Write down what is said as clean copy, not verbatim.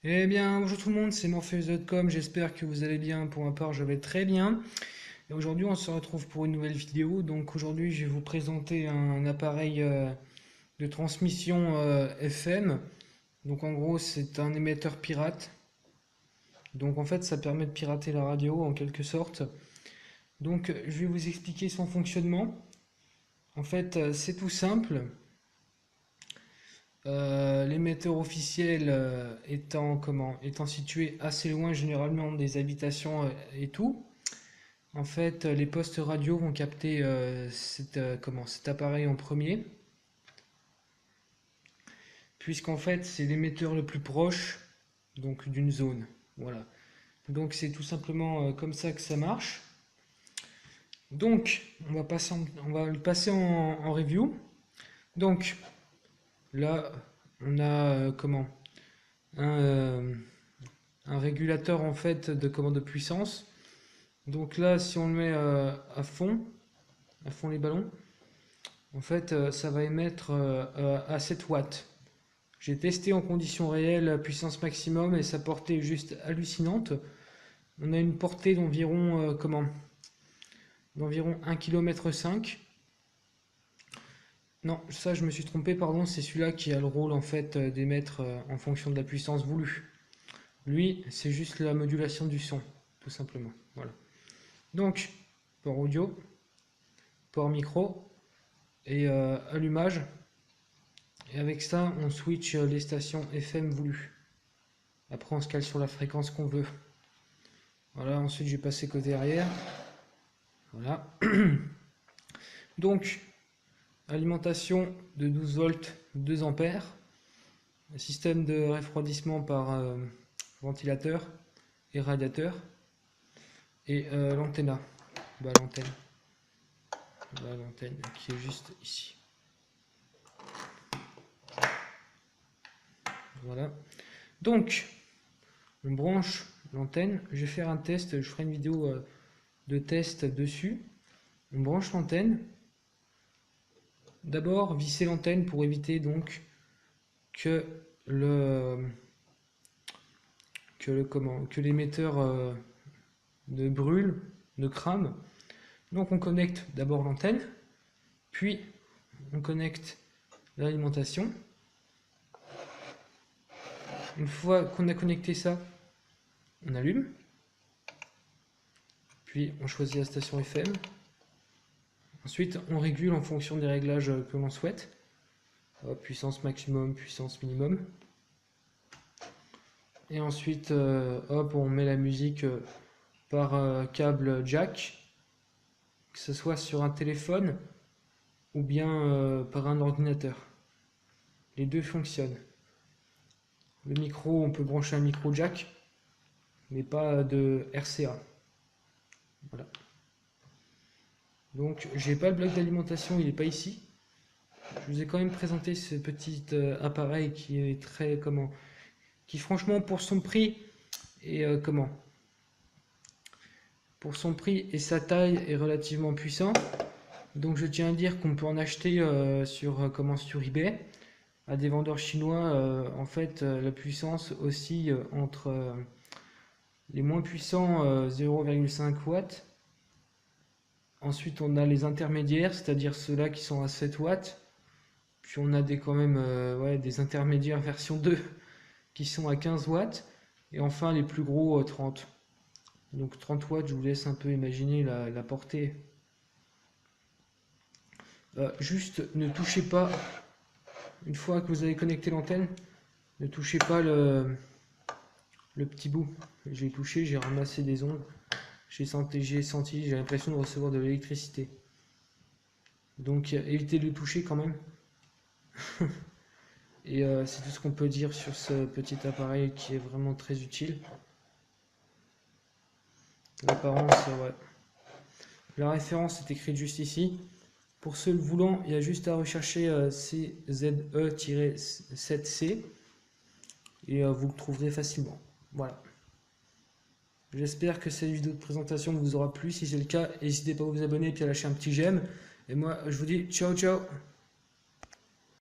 Eh bien, bonjour tout le monde, c'est Morpheus.com, j'espère que vous allez bien. Pour ma part, je vais très bien. Et aujourd'hui, on se retrouve pour une nouvelle vidéo. Donc aujourd'hui, je vais vous présenter un appareil de transmission FM. Donc en gros, c'est un émetteur pirate. Donc en fait, ça permet de pirater la radio en quelque sorte. Donc je vais vous expliquer son fonctionnement. En fait, c'est tout simple. L'émetteur officiel étant situé assez loin généralement des habitations et tout. En fait, les postes radio vont capter cet appareil en premier, puisqu'en fait c'est l'émetteur le plus proche donc d'une zone. Voilà. Donc c'est tout simplement comme ça que ça marche. Donc on va le passer en review. Donc là on a un, euh, un régulateur en fait de commande de puissance. Donc là si on le met à fond les ballons, en fait ça va émettre à 7 watts. J'ai testé en conditions réelles puissance maximum et sa portée est juste hallucinante. On a une portée d'environ 1,5 km. Non, ça je me suis trompé, pardon, c'est celui-là qui a le rôle en fait d'émettre en fonction de la puissance voulue. Lui, c'est juste la modulation du son, tout simplement. Voilà. Donc, port audio, port micro et allumage. Et avec ça, on switch les stations FM voulues. Après, on se cale sur la fréquence qu'on veut. Voilà, ensuite j'ai passé côté arrière. Voilà. Donc, alimentation de 12 volts, 2 ampères. Système de refroidissement par ventilateur et radiateur. Et l'antenne. L'antenne. L'antenne qui est juste ici. Voilà. Donc, on branche l'antenne. Je vais faire un test. Je ferai une vidéo de test dessus. On branche l'antenne. D'abord, visser l'antenne pour éviter donc que l'émetteur ne brûle, ne crame. Donc on connecte d'abord l'antenne, puis on connecte l'alimentation. Une fois qu'on a connecté ça, on allume. Puis on choisit la station FM. Ensuite, on régule en fonction des réglages que l'on souhaite. Puissance maximum, puissance minimum. Et ensuite, on met la musique par câble jack, que ce soit sur un téléphone ou bien par un ordinateur. Les deux fonctionnent. Le micro, on peut brancher un micro jack, mais pas de RCA. Voilà. Donc, j'ai pas le bloc d'alimentation, il n'est pas ici. Je vous ai quand même présenté ce petit appareil qui est qui franchement pour son prix et pour son prix et sa taille est relativement puissant. Donc je tiens à dire qu'on peut en acheter sur eBay à des vendeurs chinois. En fait, la puissance oscille entre les moins puissants 0,5 watts. Ensuite, on a les intermédiaires, c'est-à-dire ceux-là qui sont à 7 watts. Puis on a des intermédiaires version 2 qui sont à 15 watts. Et enfin, les plus gros 30. Donc 30 watts, je vous laisse un peu imaginer la portée. Juste ne touchez pas, une fois que vous avez connecté l'antenne, ne touchez pas le petit bout. J'ai touché, j'ai ramassé des ondes. J'ai l'impression de recevoir de l'électricité. Donc évitez de le toucher quand même. Et c'est tout ce qu'on peut dire sur ce petit appareil qui est vraiment très utile. L'apparence, ouais. La référence est écrite juste ici. Pour ceux le voulant, il y a juste à rechercher CZE-7C et vous le trouverez facilement. Voilà. J'espère que cette vidéo de présentation vous aura plu. Si c'est le cas, n'hésitez pas à vous abonner et puis à lâcher un petit j'aime. Et moi, je vous dis ciao ciao.